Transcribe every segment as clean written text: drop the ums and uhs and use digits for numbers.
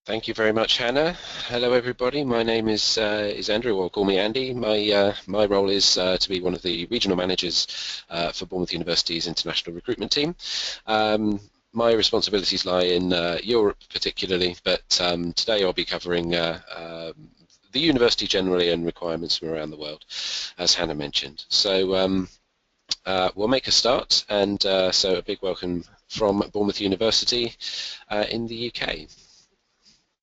Thank you very much, Hannah. Hello, everybody. My name is Andrew, or call me Andy. My role is to be one of the regional managers for Bournemouth University's international recruitment team. My responsibilities lie in Europe particularly, but today I'll be covering the university generally and requirements from around the world, as Hannah mentioned. So we'll make a start, and so a big welcome from Bournemouth University in the UK.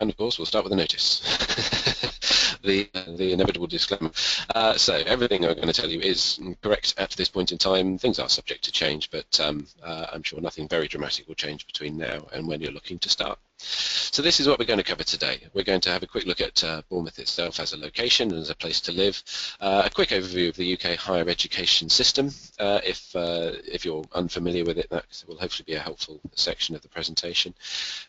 And of course, we'll start with a notice. the inevitable disclaimer. So everything I'm going to tell you is correct at this point in time. Things are subject to change, but I'm sure nothing very dramatic will change between now and when you're looking to start. So this is what we're going to cover today. We're going to have a quick look at Bournemouth itself as a location and as a place to live, a quick overview of the UK higher education system. If you're unfamiliar with it, that will hopefully be a helpful section of the presentation.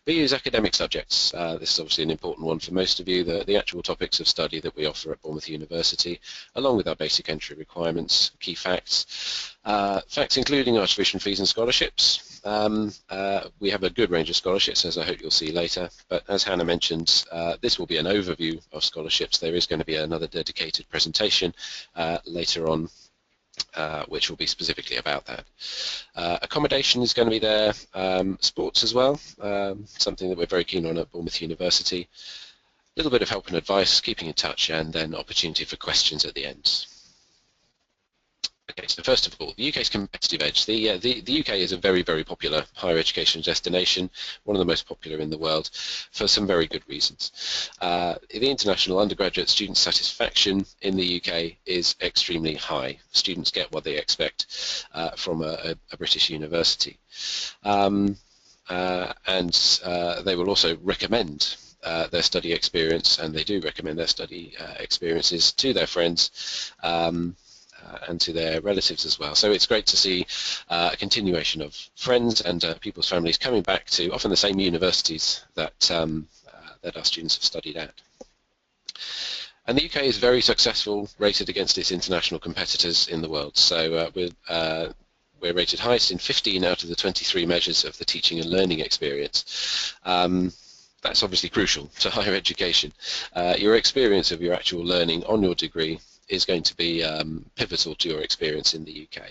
We use academic subjects. This is obviously an important one for most of you, the actual topics of study that we offer at Bournemouth University, along with our basic entry requirements, key facts, facts including our tuition fees and scholarships. We have a good range of scholarships, as I hope you'll see later, but as Hannah mentioned, this will be an overview of scholarships. There is going to be another dedicated presentation later on which will be specifically about that. Accommodation is going to be there, sports as well, something that we're very keen on at Bournemouth University. A little bit of help and advice, keeping in touch, and then opportunity for questions at the end. Okay, so first of all, the UK's competitive edge. The UK is a very, very popular higher education destination, one of the most popular in the world, for some very good reasons. The international undergraduate student satisfaction in the UK is extremely high. Students get what they expect from a British university. And they will also recommend their study experience, and they do recommend their study experiences to their friends and to their relatives as well. So it's great to see a continuation of friends and people's families coming back to often the same universities that, that our students have studied at. And the UK is very successful, rated against its international competitors in the world. So we're rated highest in 15 out of the 23 measures of the teaching and learning experience. That's obviously crucial to higher education. Your experience of your actual learning on your degree is going to be pivotal to your experience in the UK.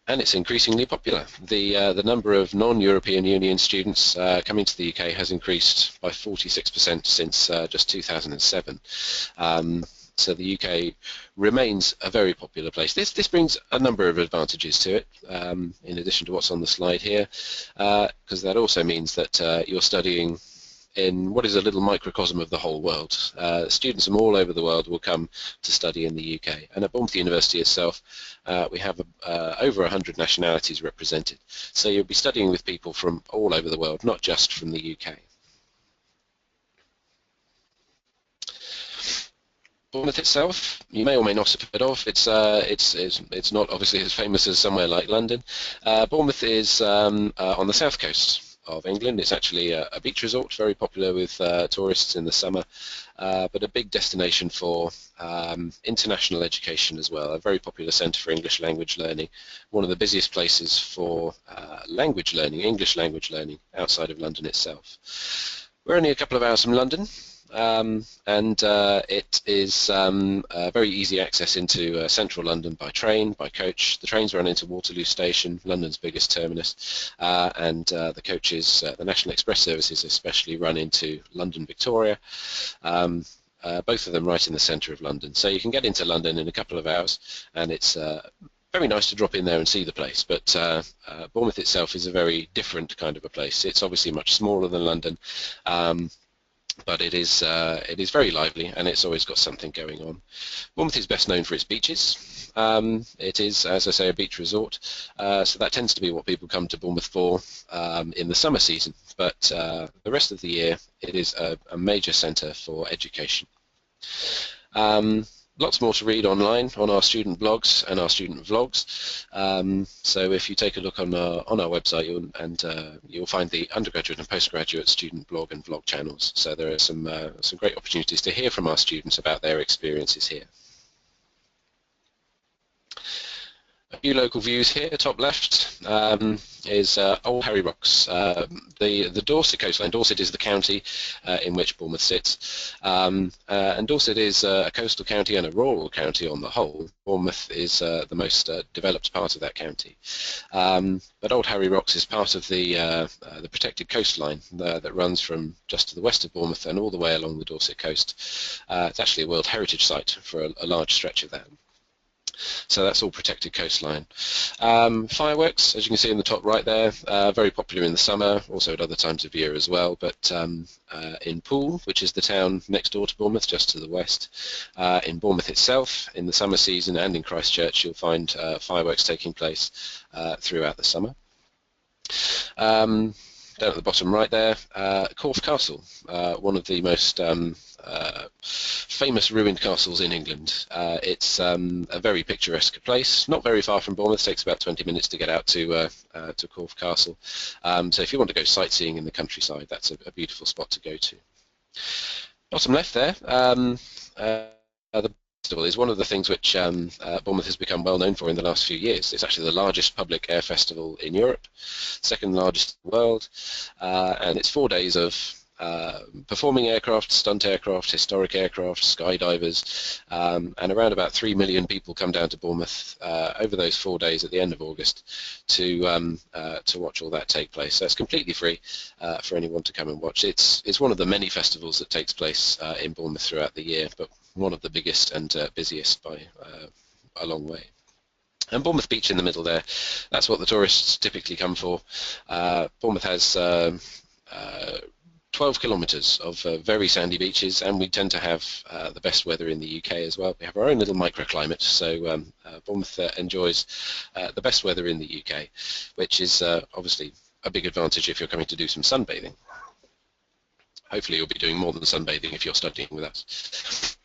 And it's increasingly popular. The number of non-European Union students coming to the UK has increased by 46% since just 2007. So the UK remains a very popular place. This brings a number of advantages to it, in addition to what's on the slide here, because that also means that you're studying in what is a little microcosm of the whole world. Students from all over the world will come to study in the UK. And at Bournemouth University itself, we have over 100 nationalities represented. So you'll be studying with people from all over the world, not just from the UK. Bournemouth itself, you may or may not have heard of. It's not obviously as famous as somewhere like London. Bournemouth is on the south coast of England. It's actually a beach resort, very popular with tourists in the summer, but a big destination for international education as well, a very popular centre for English language learning, one of the busiest places for language learning, English language learning, outside of London itself. We're only a couple of hours from London, and it is very easy access into central London by train, by coach. The trains run into Waterloo Station, London's biggest terminus, and the coaches, the National Express services especially, run into London Victoria, both of them right in the centre of London. So you can get into London in a couple of hours, and it's very nice to drop in there and see the place, but Bournemouth itself is a very different kind of a place. It's obviously much smaller than London, but it is very lively, and it's always got something going on. Bournemouth is best known for its beaches. It is, as I say, a beach resort, so that tends to be what people come to Bournemouth for in the summer season, but the rest of the year it is a major centre for education. Lots more to read online on our student blogs and our student vlogs. So if you take a look on our website, you'll find the undergraduate and postgraduate student blog and vlog channels. So there are some great opportunities to hear from our students about their experiences here. A few local views here. Top left is Old Harry Rocks. The Dorset coastline. Dorset is the county in which Bournemouth sits, and Dorset is a coastal county and a rural county on the whole. Bournemouth is the most developed part of that county, but Old Harry Rocks is part of the protected coastline that runs from just to the west of Bournemouth and all the way along the Dorset coast. It's actually a World Heritage Site for a large stretch of that. So that's all protected coastline. Fireworks, as you can see in the top right there, very popular in the summer, also at other times of year as well, but in Poole, which is the town next door to Bournemouth, just to the west, in Bournemouth itself, in the summer season, and in Christchurch, you'll find fireworks taking place throughout the summer. Down at the bottom right there, Corfe Castle, one of the most famous ruined castles in England. It's a very picturesque place, not very far from Bournemouth. It takes about 20 minutes to get out to Corfe Castle. So if you want to go sightseeing in the countryside, that's a beautiful spot to go to. Bottom left there, the festival is one of the things which Bournemouth has become well known for in the last few years. It's actually the largest public air festival in Europe, second largest in the world, and it's 4 days of performing aircraft, stunt aircraft, historic aircraft, skydivers, and around about 3 million people come down to Bournemouth over those 4 days at the end of August to watch all that take place. So it's completely free for anyone to come and watch. It's one of the many festivals that takes place in Bournemouth throughout the year, but one of the biggest and busiest by a long way. And Bournemouth Beach in the middle there, that's what the tourists typically come for. Bournemouth has 12 kilometres of very sandy beaches, and we tend to have the best weather in the UK as well. We have our own little microclimate, so Bournemouth enjoys the best weather in the UK, which is obviously a big advantage if you're coming to do some sunbathing. Hopefully you'll be doing more than sunbathing if you're studying with us.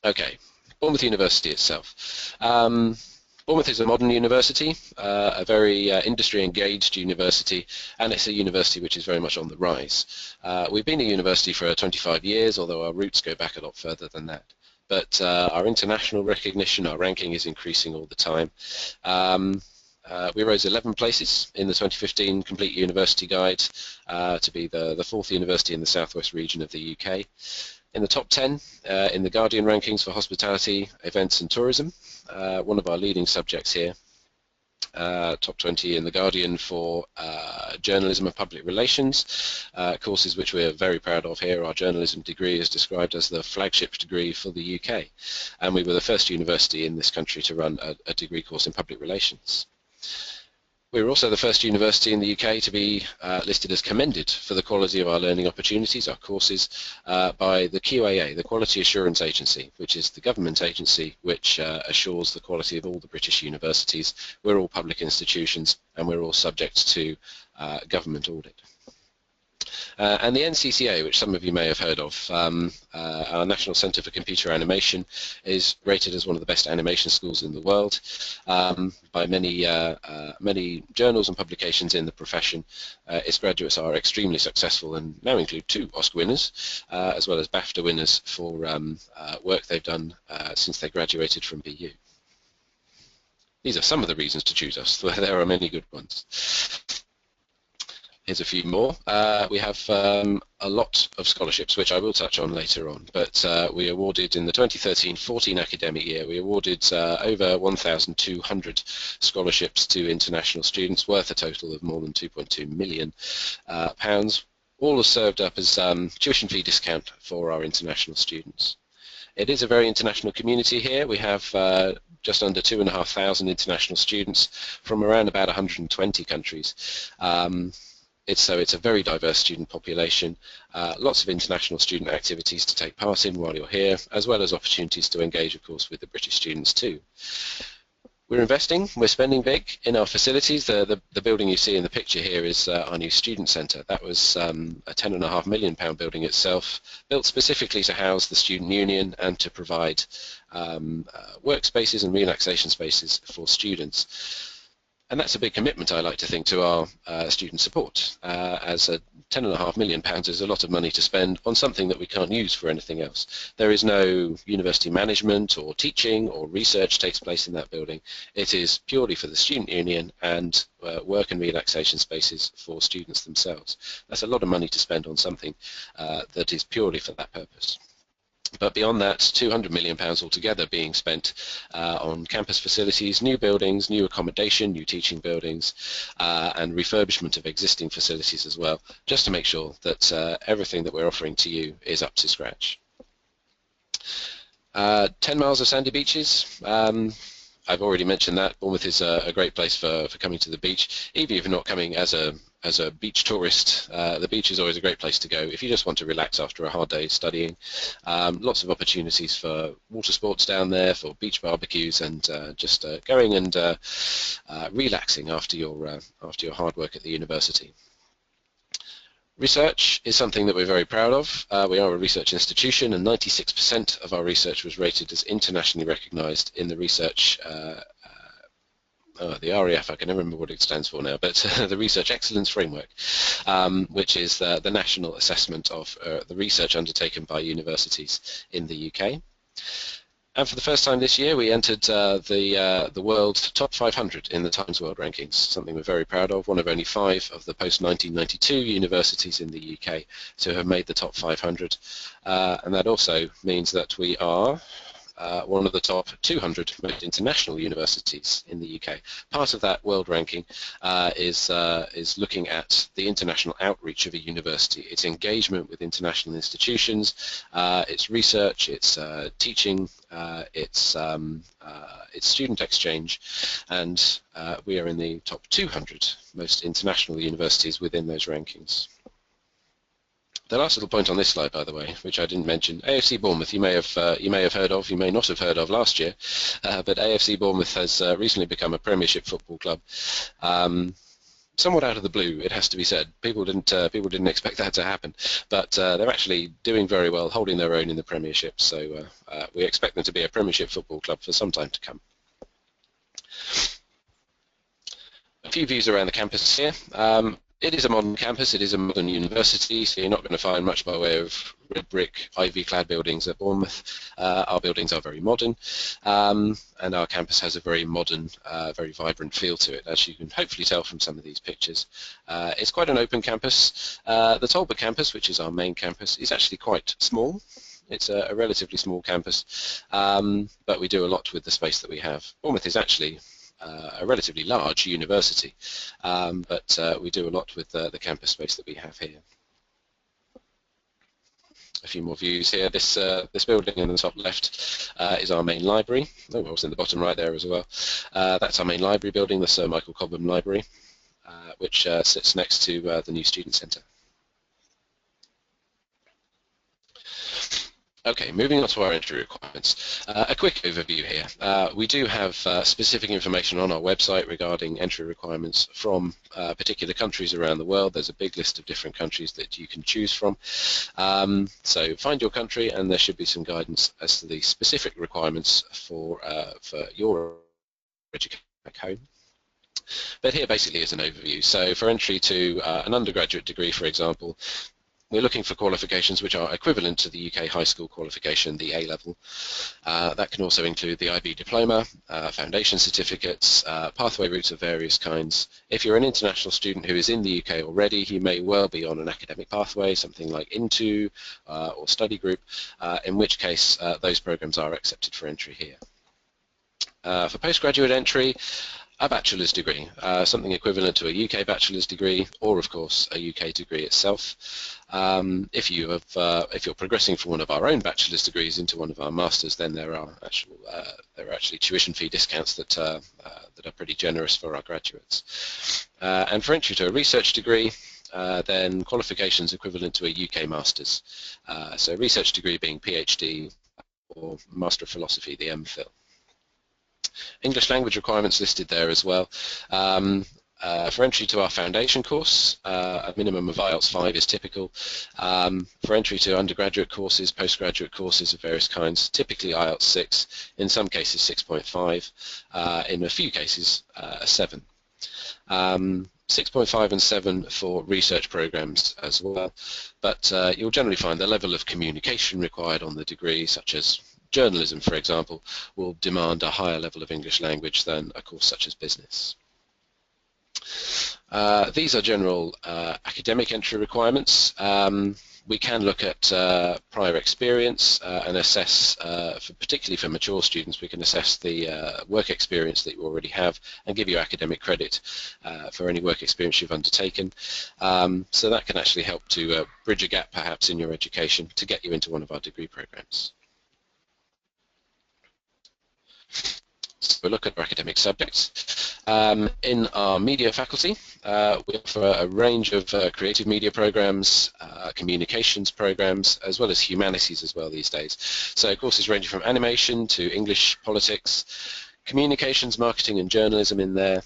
Okay, Bournemouth University itself. Bournemouth is a modern university, a very industry-engaged university, and it's a university which is very much on the rise. We've been a university for 25 years, although our roots go back a lot further than that. But our international recognition, our ranking is increasing all the time. We rose 11 places in the 2015 Complete University Guide to be the 4th university in the southwest region of the UK. In the top 10 in the Guardian rankings for hospitality, events and tourism, one of our leading subjects here. Top 20 in the Guardian for journalism and public relations, courses which we're very proud of here. Our journalism degree is described as the flagship degree for the UK, and we were the first university in this country to run a degree course in public relations. We were also the first university in the UK to be listed as commended for the quality of our learning opportunities, our courses, by the QAA, the Quality Assurance Agency, which is the government agency which assures the quality of all the British universities. We're all public institutions and we're all subject to government audit. And the NCCA, which some of you may have heard of, our National Centre for Computer Animation, is rated as one of the best animation schools in the world by many journals and publications in the profession. Its graduates are extremely successful and now include 2 Oscar winners, as well as BAFTA winners for work they've done since they graduated from BU. These are some of the reasons to choose us. There are many good ones. Here's a few more. We have a lot of scholarships, which I will touch on later on, but we awarded in the 2013-14 academic year, we awarded over 1,200 scholarships to international students, worth a total of more than £2.2 million. All are served up as tuition fee discount for our international students. It is a very international community here. We have just under 2,500 international students from around about 120 countries. It's a very diverse student population, lots of international student activities to take part in while you're here, as well as opportunities to engage, of course, with the British students too. We're investing, we're spending big in our facilities. The building you see in the picture here is our new student centre. That was a £10.5 million building itself, built specifically to house the student union and to provide workspaces and relaxation spaces for students. And that's a big commitment, I like to think, to our student support, as £10.5 million is a lot of money to spend on something that we can't use for anything else. There is no university management or teaching or research takes place in that building. It is purely for the student union and work and relaxation spaces for students themselves. That's a lot of money to spend on something that is purely for that purpose. But beyond that, £200 million altogether being spent on campus facilities, new buildings, new accommodation, new teaching buildings, and refurbishment of existing facilities as well, just to make sure that everything that we're offering to you is up to scratch. 10 miles of sandy beaches. I've already mentioned that. Bournemouth is a great place for coming to the beach. Even if you're not coming as a beach tourist, the beach is always a great place to go if you just want to relax after a hard day studying. Lots of opportunities for water sports down there, for beach barbecues, and just going and relaxing after your hard work at the university. Research is something that we're very proud of. We are a research institution, and 96% of our research was rated as internationally recognised in the research, the REF, I can never remember what it stands for now, but the Research Excellence Framework, which is the national assessment of the research undertaken by universities in the UK. And for the first time this year, we entered the world top 500 in the Times World Rankings, something we're very proud of. One of only 5 of the post-1992 universities in the UK to have made the top 500. And that also means that we are one of the top 200 most international universities in the UK. Part of that world ranking is looking at the international outreach of a university, its engagement with international institutions, its research, its teaching, its student exchange, and we are in the top 200 most international universities within those rankings. The last little point on this slide, by the way, which I didn't mention, AFC Bournemouth, you may have heard of, you may not have heard of last year, but AFC Bournemouth has recently become a Premiership football club. Somewhat out of the blue, it has to be said. People didn't expect that to happen, but they're actually doing very well, holding their own in the Premiership. So we expect them to be a Premiership football club for some time to come. A few views around the campus here. It is a modern campus, it is a modern university, so you're not going to find much by way of red brick, ivy-clad buildings at Bournemouth. Our buildings are very modern, and our campus has a very modern, very vibrant feel to it, as you can hopefully tell from some of these pictures. It's quite an open campus. The Talbot campus, which is our main campus, is actually quite small. It's a relatively small campus, but we do a lot with the space that we have. Bournemouth is actually a relatively large university, but we do a lot with the campus space that we have here. A few more views here. This building in the top left is our main library. Oh, well, it's in the bottom right there as well. That's our main library building, the Sir Michael Cobham Library, which sits next to the new Student Centre. Okay, moving on to our entry requirements. A quick overview here. We do have specific information on our website regarding entry requirements from particular countries around the world. There's a big list of different countries that you can choose from. So find your country and there should be some guidance as to the specific requirements for your education back home. But here basically is an overview. So for entry to an undergraduate degree, for example, we're looking for qualifications which are equivalent to the UK high school qualification, the A-level. That can also include the IB diploma, foundation certificates, pathway routes of various kinds. If you're an international student who is in the UK already, you may well be on an academic pathway, something like Into or study group, in which case those programs are accepted for entry here. For postgraduate entry, a bachelor's degree, something equivalent to a UK bachelor's degree, or of course a UK degree itself. If you're progressing from one of our own bachelor's degrees into one of our masters, then there are actually tuition fee discounts that are pretty generous for our graduates. And for entry to a research degree, then qualifications equivalent to a UK masters. So research degree being PhD or Master of Philosophy, the MPhil. English language requirements listed there as well. For entry to our foundation course, a minimum of IELTS 5 is typical. For entry to undergraduate courses, postgraduate courses of various kinds, typically IELTS 6, in some cases 6.5, in a few cases a 7. 6.5 and 7 for research programs as well, but you'll generally find the level of communication required on the degree, such as journalism, for example, will demand a higher level of English language than a course such as business. These are general academic entry requirements. We can look at prior experience and assess, particularly for mature students, we can assess the work experience that you already have and give you academic credit for any work experience you've undertaken. So that can actually help to bridge a gap perhaps in your education to get you into one of our degree programs. So we'll look at our academic subjects. In our media faculty, we offer a range of creative media programs, communications programs, as well as humanities as well these days. So courses ranging from animation to English, politics, communications, marketing and journalism in there.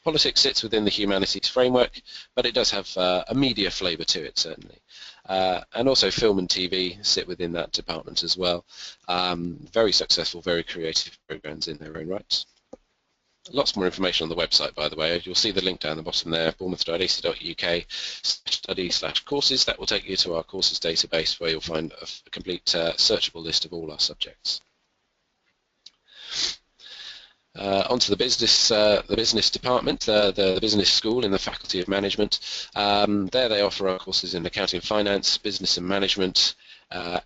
Politics sits within the humanities framework, but it does have a media flavour to it, certainly. And also film and TV sit within that department as well. Very successful, very creative programs in their own right. Lots more information on the website, by the way. You'll see the link down the bottom there, bournemouth.ac.uk/study/courses. That will take you to our courses database where you'll find a complete searchable list of all our subjects. Onto the business department, the business school in the Faculty of Management. There they offer our courses in accounting, finance, business and management,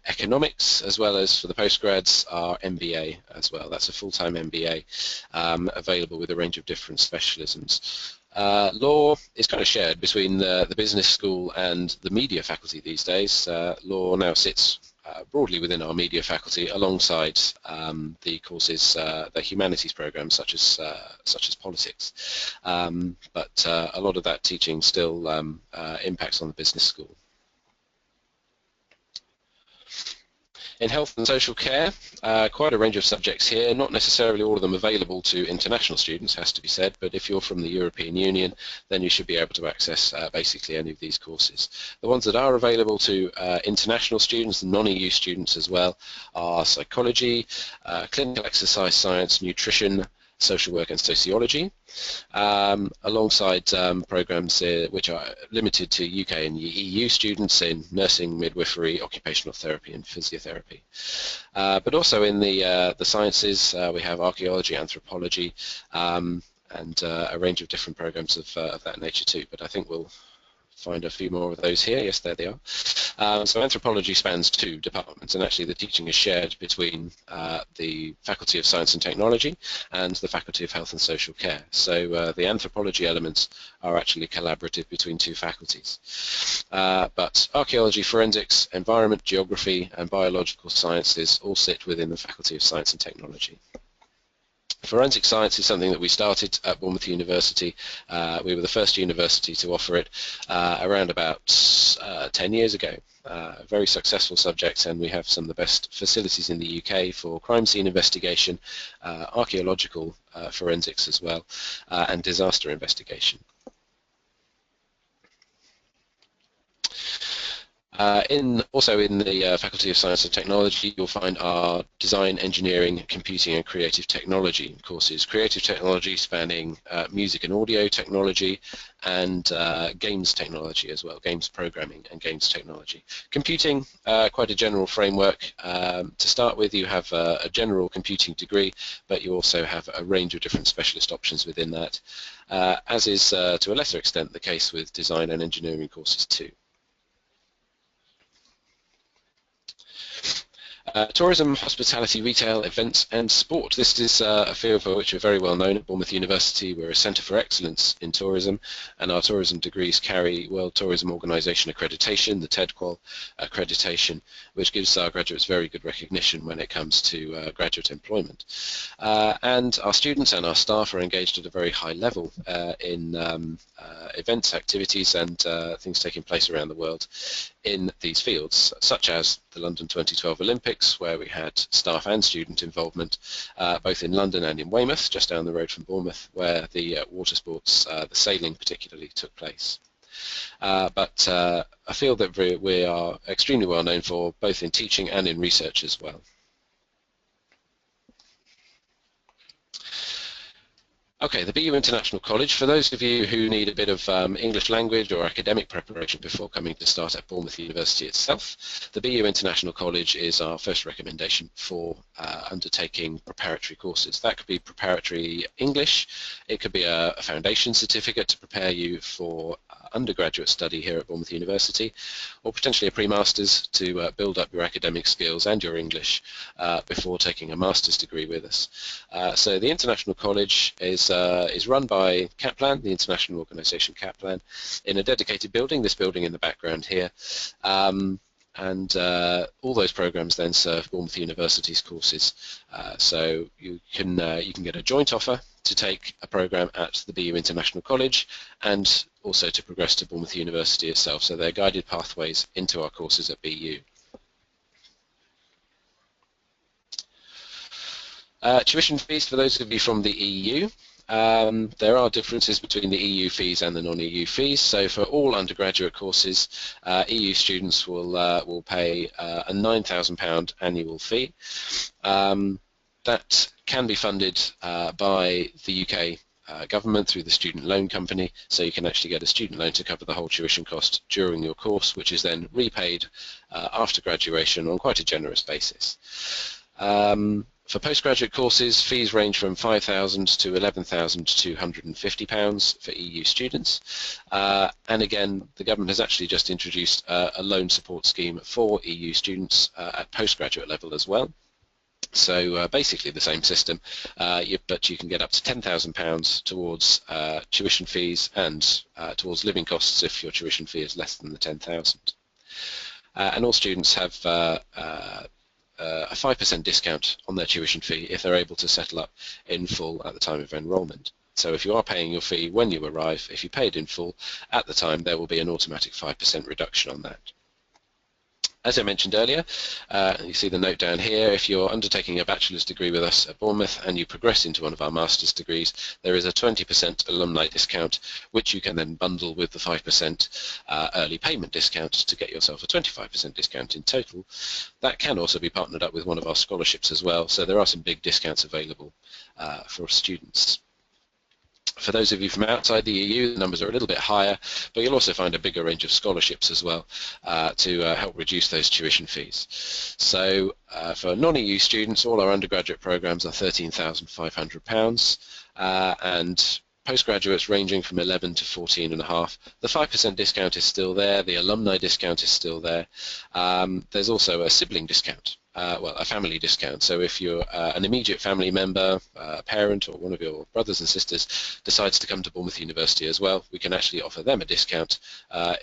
economics, as well as for the postgrads our MBA as well. That's a full-time MBA available with a range of different specialisms. Law is kind of shared between the business school and the media faculty these days. Law now sits broadly within our media faculty alongside the courses, the humanities programs such as politics. But a lot of that teaching still impacts on the business school. In health and social care, quite a range of subjects here, not necessarily all of them available to international students, has to be said, but if you're from the European Union, then you should be able to access basically any of these courses. The ones that are available to international students and non-EU students as well are psychology, clinical exercise science, nutrition, social work and sociology, alongside programs which are limited to UK and EU students in nursing, midwifery, occupational therapy and physiotherapy. But also in the sciences, we have archaeology, anthropology, and a range of different programs of that nature too, but I think we'll find a few more of those here. Yes, there they are. So anthropology spans two departments, and actually the teaching is shared between the Faculty of Science and Technology and the Faculty of Health and Social Care. So the anthropology elements are actually collaborative between two faculties. But archaeology, forensics, environment, geography and biological sciences all sit within the Faculty of Science and Technology. Forensic science is something that we started at Bournemouth University. We were the first university to offer it around about 10 years ago. Very successful subject, and we have some of the best facilities in the UK for crime scene investigation, archaeological forensics as well, and disaster investigation. Also in the Faculty of Science and Technology, you'll find our design, engineering, computing and creative technology courses. Creative technology spanning music and audio technology and games technology as well, games programming and games technology. Computing, quite a general framework. To start with, you have a general computing degree, but you also have a range of different specialist options within that, as is to a lesser extent the case with design and engineering courses too. Tourism, hospitality, retail, events and sport. This is a field for which we're very well known at Bournemouth University. We're a centre for excellence in tourism, and our tourism degrees carry World Tourism Organisation accreditation, the TEDQual accreditation, which gives our graduates very good recognition when it comes to graduate employment. And our students and our staff are engaged at a very high level in events, activities and things taking place around the world in these fields, such as the London 2012 Olympics, where we had staff and student involvement, both in London and in Weymouth, just down the road from Bournemouth, where the water sports, the sailing particularly, took place. But a field that we are extremely well known for, both in teaching and in research as well. Okay, the BU International College, for those of you who need a bit of English language or academic preparation before coming to start at Bournemouth University itself, the BU International College is our first recommendation for undertaking preparatory courses. That could be preparatory English, it could be a foundation certificate to prepare you for undergraduate study here at Bournemouth University, or potentially a pre-masters to build up your academic skills and your English before taking a master's degree with us. So the International College is run by Kaplan, the international organisation Kaplan, in a dedicated building, this building in the background here. And all those programs then serve Bournemouth University's courses. So you can get a joint offer to take a program at the BU International College and also to progress to Bournemouth University itself. So they're guided pathways into our courses at BU. Tuition fees for those of you from the EU. There are differences between the EU fees and the non-EU fees. So for all undergraduate courses, EU students will pay a £9,000 annual fee. That can be funded by the UK government through the student loan company, so you can actually get a student loan to cover the whole tuition cost during your course, which is then repaid after graduation on quite a generous basis. For postgraduate courses, fees range from £5,000 to £11,250 for EU students. And again, the government has actually just introduced a loan support scheme for EU students at postgraduate level as well. So basically the same system, but you can get up to £10,000 towards tuition fees and towards living costs if your tuition fee is less than the £10,000. And all students have a 5% discount on their tuition fee if they're able to settle up in full at the time of enrolment. So if you are paying your fee when you arrive, if you paid in full at the time, there will be an automatic 5% reduction on that. As I mentioned earlier, you see the note down here, if you're undertaking a bachelor's degree with us at Bournemouth and you progress into one of our master's degrees, there is a 20% alumni discount, which you can then bundle with the 5% early payment discount to get yourself a 25% discount in total. That can also be partnered up with one of our scholarships as well, so there are some big discounts available for students. For those of you from outside the EU, the numbers are a little bit higher, but you'll also find a bigger range of scholarships as well to help reduce those tuition fees. So for non-EU students, all our undergraduate programs are £13,500 and postgraduates ranging from 11 to 14.5. The 5% discount is still there, the alumni discount is still there. There's also a sibling discount. Well, a family discount. So if you're an immediate family member, a parent, or one of your brothers and sisters decides to come to Bournemouth University as well, we can actually offer them a discount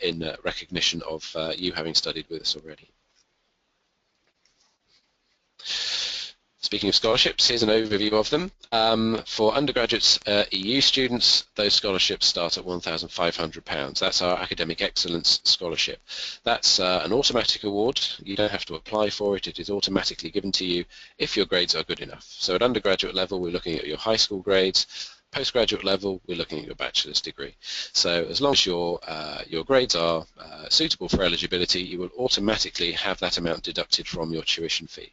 in recognition of you having studied with us already. Speaking of scholarships, here's an overview of them. For undergraduates, EU students, those scholarships start at £1,500. That's our Academic Excellence Scholarship. That's an automatic award. You don't have to apply for it. It is automatically given to you if your grades are good enough. So at undergraduate level, we're looking at your high school grades. Postgraduate level, we're looking at your bachelor's degree. So as long as your grades are suitable for eligibility, you will automatically have that amount deducted from your tuition fee.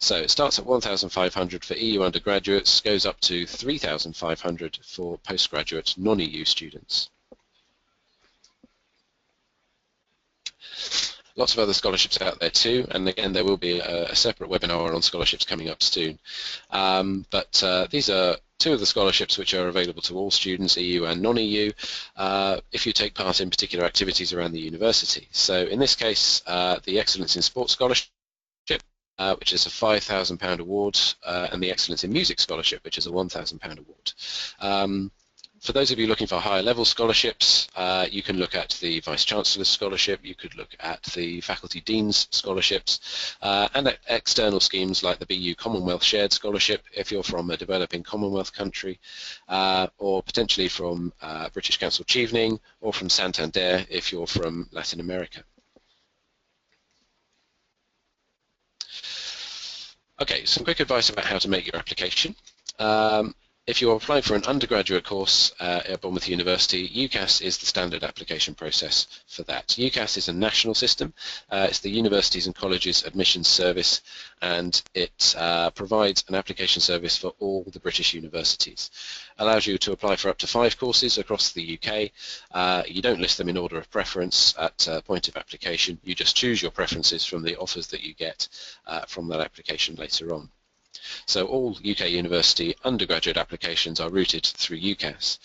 So it starts at £1,500 for EU undergraduates, goes up to £3,500 for postgraduate non-EU students. Lots of other scholarships out there too, and again there will be a separate webinar on scholarships coming up soon. But these are two of the scholarships which are available to all students, EU and non-EU, if you take part in particular activities around the university. So in this case, the Excellence in Sport Scholarship, which is a £5,000 award, and the Excellence in Music Scholarship, which is a £1,000 award. For those of you looking for higher level scholarships, you can look at the Vice Chancellor's Scholarship, you could look at the Faculty Dean's Scholarships, and at external schemes like the BU Commonwealth Shared Scholarship if you're from a developing Commonwealth country, or potentially from British Council Chevening, or from Santander if you're from Latin America. Okay, some quick advice about how to make your application. If you're applying for an undergraduate course at Bournemouth University, UCAS is the standard application process for that. UCAS is a national system. It's the Universities and Colleges Admissions Service, and it provides an application service for all the British universities. Allows you to apply for up to 5 courses across the UK. You don't list them in order of preference at point of application. You just choose your preferences from the offers that you get from that application later on. So all UK university undergraduate applications are routed through UCAS.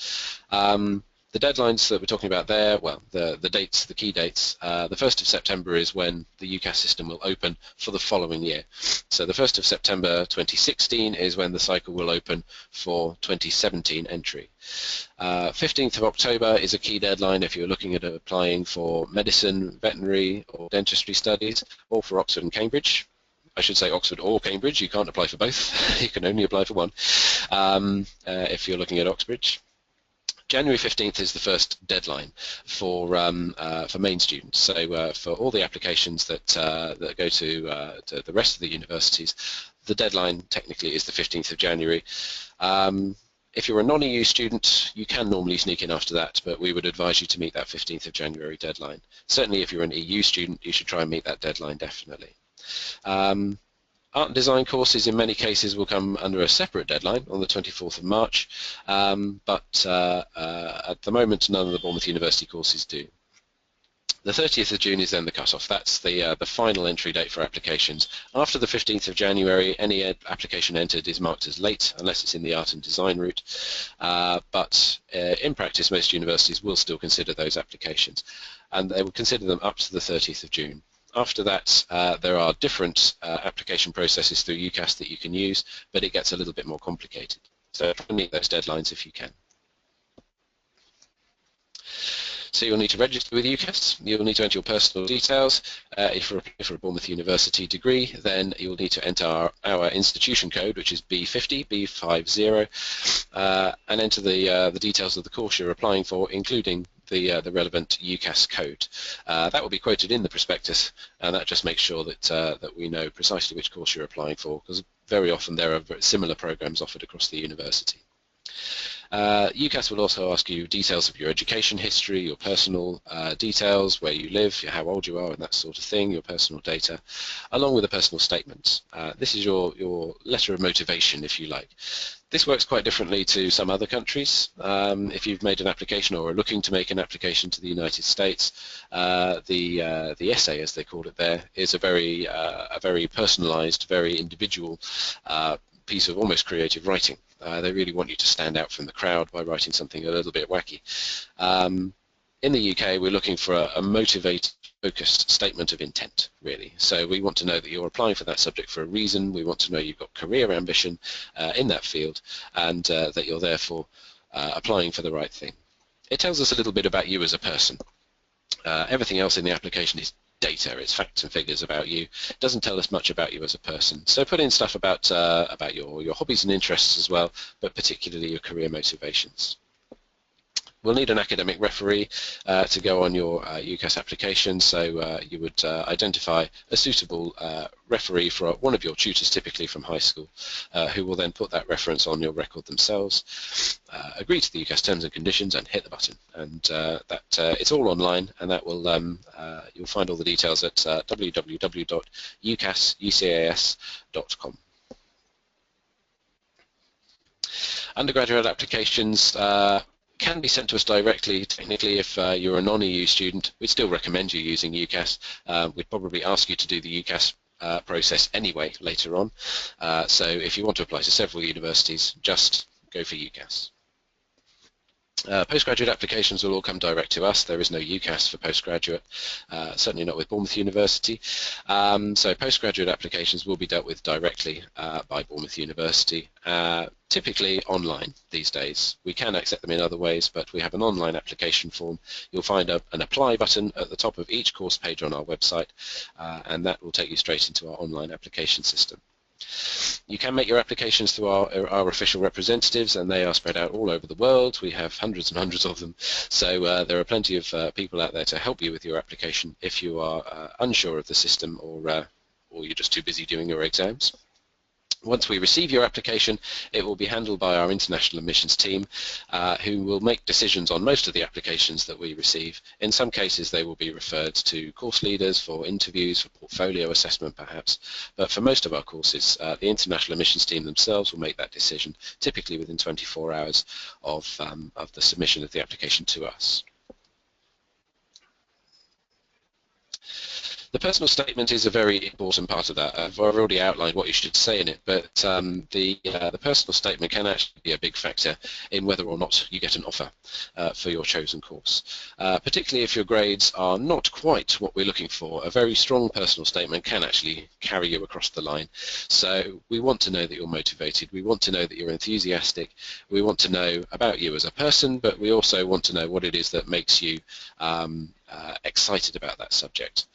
The deadlines that we're talking about there, well, the dates, the key dates, the 1st of September is when the UCAS system will open for the following year. So the 1st of September 2016 is when the cycle will open for 2017 entry. 15th of October is a key deadline if you're looking at applying for medicine, veterinary or dentistry studies, or for Oxford and Cambridge. I should say Oxford or Cambridge. You can't apply for both. You can only apply for one if you're looking at Oxbridge. January 15th is the first deadline for main students. So for all the applications that go to the rest of the universities, the deadline technically is the 15th of January. If you're a non-EU student, you can normally sneak in after that, but we would advise you to meet that 15th of January deadline. Certainly if you're an EU student, you should try and meet that deadline definitely. Art and design courses in many cases will come under a separate deadline on the 24th of March, but at the moment none of the Bournemouth University courses do. The 30th of June is then the cut-off. That's the final entry date for applications. After the 15th of January, any application entered is marked as late, unless it's in the art and design route. But in practice, most universities will still consider those applications, and they will consider them up to the 30th of June. After that, there are different application processes through UCAS that you can use, but it gets a little bit more complicated. So try and meet those deadlines if you can. So you'll need to register with UCAS. You'll need to enter your personal details. If for a Bournemouth University degree, then you'll need to enter our institution code, which is B50, and enter the details of the course you're applying for, including the relevant UCAS code. That will be quoted in the prospectus, and that just makes sure that we know precisely which course you're applying for, because very often there are similar programs offered across the university. UCAS will also ask you details of your education history, your personal details, where you live, how old you are and that sort of thing, your personal data, along with a personal statement. This is your letter of motivation, if you like. This works quite differently to some other countries. If you've made an application or are looking to make an application to the United States, the essay, as they call it there, is a very personalized, very individual piece of almost creative writing. They really want you to stand out from the crowd by writing something a little bit wacky. In the UK, we're looking for a motivated, focused statement of intent, really. So we want to know that you're applying for that subject for a reason. We want to know you've got career ambition in that field, and that you're therefore applying for the right thing. It tells us a little bit about you as a person. Everything else in the application is data, it's facts and figures about you. It doesn't tell us much about you as a person. So put in stuff about your hobbies and interests as well, but particularly your career motivations. We'll need an academic referee to go on your UCAS application, so you would identify a suitable referee for one of your tutors, typically from high school, who will then put that reference on your record themselves, agree to the UCAS terms and conditions, and hit the button. And it's all online, and that will you'll find all the details at www.ucas.com. Undergraduate applications can be sent to us directly. Technically, if you're a non-EU student, we'd still recommend you using UCAS. We'd probably ask you to do the UCAS process anyway later on. So if you want to apply to several universities, just go for UCAS. Postgraduate applications will all come direct to us. There is no UCAS for postgraduate, certainly not with Bournemouth University. So postgraduate applications will be dealt with directly by Bournemouth University, typically online these days. We can accept them in other ways, but we have an online application form. You'll find an apply button at the top of each course page on our website, and that will take you straight into our online application system. You can make your applications through our official representatives, and they are spread out all over the world. We have hundreds and hundreds of them, so there are plenty of people out there to help you with your application if you are unsure of the system, or you're just too busy doing your exams. Once we receive your application, it will be handled by our international admissions team, who will make decisions on most of the applications that we receive. In some cases, they will be referred to course leaders for interviews, for portfolio assessment perhaps, but for most of our courses, the international admissions team themselves will make that decision, typically within 24 hours of the submission of the application to us. The personal statement is a very important part of that. I've already outlined what you should say in it, but the personal statement can actually be a big factor in whether or not you get an offer for your chosen course. Particularly if your grades are not quite what we're looking for, a very strong personal statement can actually carry you across the line. So we want to know that you're motivated, we want to know that you're enthusiastic, we want to know about you as a person, but we also want to know what it is that makes you excited about that subject.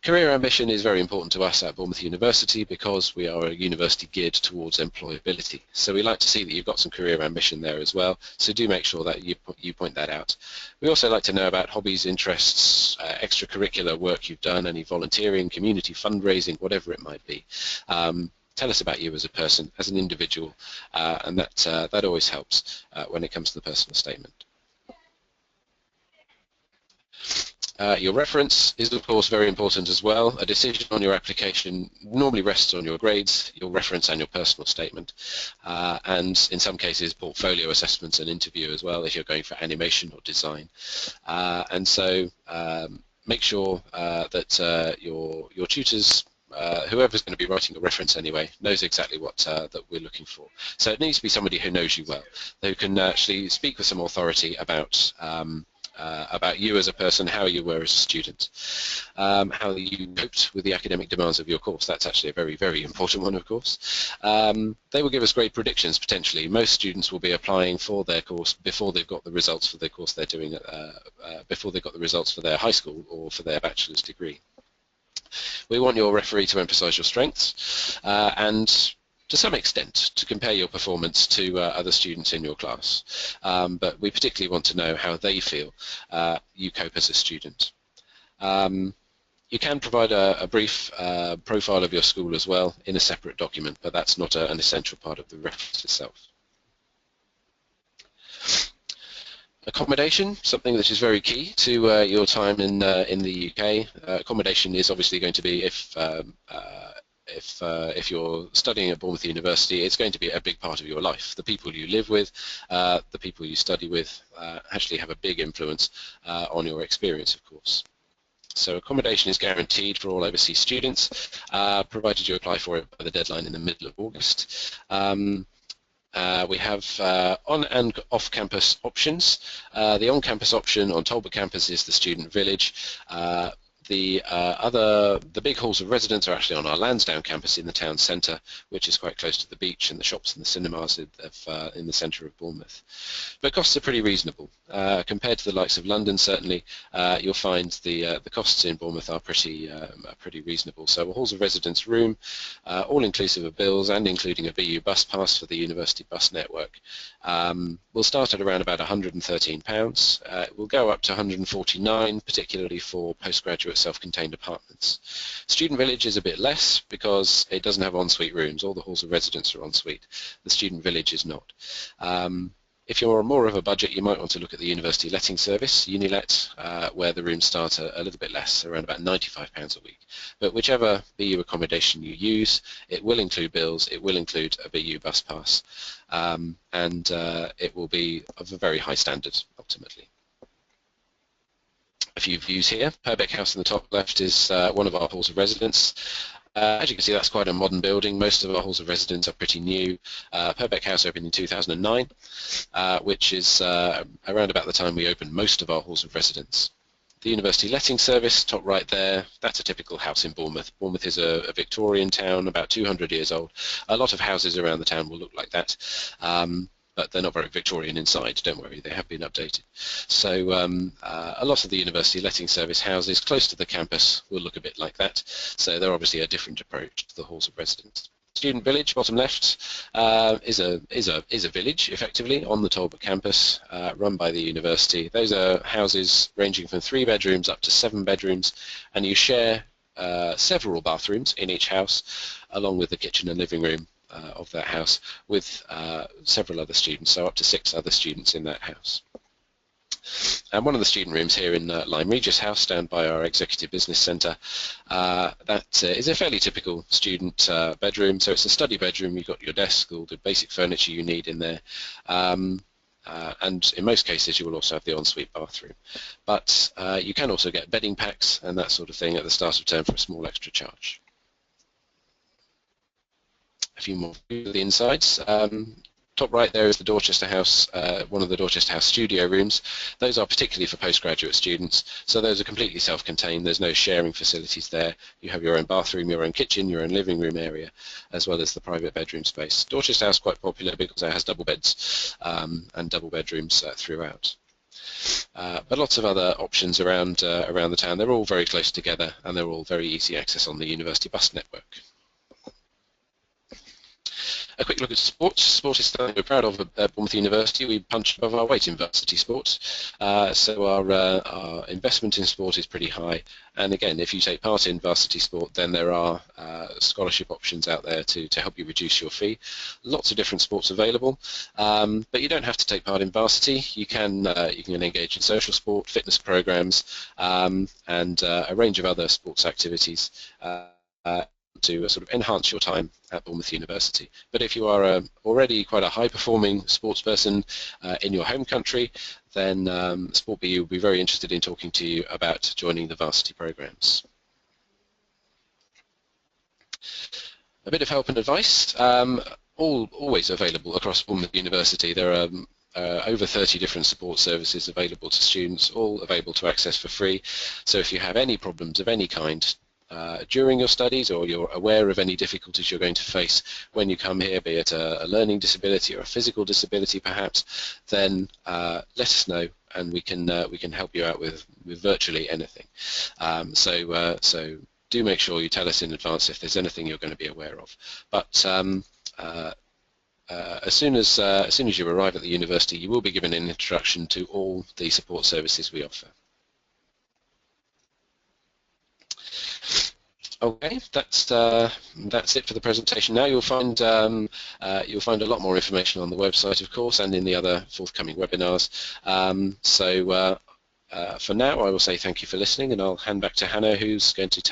Career ambition is very important to us at Bournemouth University because we are a university geared towards employability. So we like to see that you've got some career ambition there as well, so do make sure that you point that out. We also like to know about hobbies, interests, extracurricular work you've done, any volunteering, community fundraising, whatever it might be. Tell us about you as a person, as an individual, and that always helps when it comes to the personal statement. Your reference is, of course, very important as well. A decision on your application normally rests on your grades, your reference, and your personal statement. And in some cases, portfolio assessments and interview as well, if you're going for animation or design. And so make sure that your tutors, whoever's going to be writing a reference anyway, knows exactly what that we're looking for. So it needs to be somebody who knows you well, who can actually speak with some authority about you as a person, how you were as a student, how you coped with the academic demands of your course. That's actually a very, very important one, of course. They will give us grade predictions, potentially. Most students will be applying for their course before they've got the results for the course they're doing, before they've got the results for their high school or for their bachelor's degree. We want your referee to emphasise your strengths and to some extent to compare your performance to other students in your class. But we particularly want to know how they feel you cope as a student. You can provide a brief profile of your school as well in a separate document, but that's not an essential part of the reference itself. Accommodation, something that is very key to your time in the UK. Accommodation is obviously going to be, if you're studying at Bournemouth University, it's going to be a big part of your life. The people you live with, the people you study with, actually have a big influence on your experience, of course. So accommodation is guaranteed for all overseas students, provided you apply for it by the deadline in the middle of August. We have on and off-campus options. The on-campus option on Talbot campus is the student village. The big halls of residence are actually on our Lansdowne campus in the town centre, which is quite close to the beach and the shops and the cinemas in the centre of Bournemouth. But costs are pretty reasonable. Compared to the likes of London, certainly, you'll find the costs in Bournemouth are pretty reasonable. So a halls of residence room, all inclusive of bills and including a BU bus pass for the university bus network, will start at around about £113. It will go up to £149, particularly for postgraduate self-contained apartments. Student village is a bit less because it doesn't have ensuite rooms. All the halls of residence are ensuite. The student village is not. If you're on more of a budget, you might want to look at the university letting service, Unilet, where the rooms start a little bit less, around about £95 a week. But whichever BU accommodation you use, it will include bills, it will include a BU bus pass, and it will be of a very high standard, ultimately. A few views here. Purbeck House in the top left is one of our halls of residence. As you can see, that's quite a modern building. Most of our halls of residence are pretty new. Purbeck House opened in 2009, which is around about the time we opened most of our halls of residence. The University Letting Service, top right there, that's a typical house in Bournemouth. Bournemouth is a Victorian town, about 200 years old. A lot of houses around the town will look like that. But they're not very Victorian inside, don't worry, they have been updated. So a lot of the University Letting Service houses close to the campus will look a bit like that. So they're obviously a different approach to the halls of residence. Student village, bottom left, is a village, effectively, on the Talbot campus, run by the university. Those are houses ranging from 3 bedrooms up to 7 bedrooms, and you share several bathrooms in each house, along with the kitchen and living room, of that house with several other students, so up to 6 other students in that house. And one of the student rooms here in Lyme Regis House, down by our Executive Business Centre, that is a fairly typical student bedroom. So it's a study bedroom. You've got your desk, all the basic furniture you need in there. And in most cases, you will also have the ensuite bathroom. But you can also get bedding packs and that sort of thing at the start of term for a small extra charge. A few more of the insides. Top right there is the Dorchester House, one of the Dorchester House studio rooms. Those are particularly for postgraduate students, so those are completely self-contained. There's no sharing facilities there. You have your own bathroom, your own kitchen, your own living room area, as well as the private bedroom space. Dorchester House quite popular because it has double beds and double bedrooms throughout. But lots of other options around the town. They're all very close together, and they're all very easy access on the university bus network. A quick look at sports. Sport is something we're proud of at Bournemouth University. We punch above our weight in varsity sports. So our investment in sport is pretty high. And again, if you take part in varsity sport, then there are scholarship options out there to help you reduce your fee. Lots of different sports available, but you don't have to take part in varsity. You can engage in social sport, fitness programs, and a range of other sports activities to sort of enhance your time at Bournemouth University. But if you are already quite a high-performing sports person in your home country, then Sport BU will be very interested in talking to you about joining the varsity programs. A bit of help and advice, always available across Bournemouth University. There are over 30 different support services available to students, all available to access for free. So if you have any problems of any kind during your studies, or you're aware of any difficulties you're going to face when you come here, be it a learning disability or a physical disability perhaps, then let us know, and we can help you out with virtually anything. So do make sure you tell us in advance if there's anything you're going to be aware of. But as soon as you arrive at the university, you will be given an introduction to all the support services we offer. Okay, that's it for the presentation. Now you'll find a lot more information on the website, of course, and in the other forthcoming webinars. For now, I will say thank you for listening, and I'll hand back to Hannah, who's going to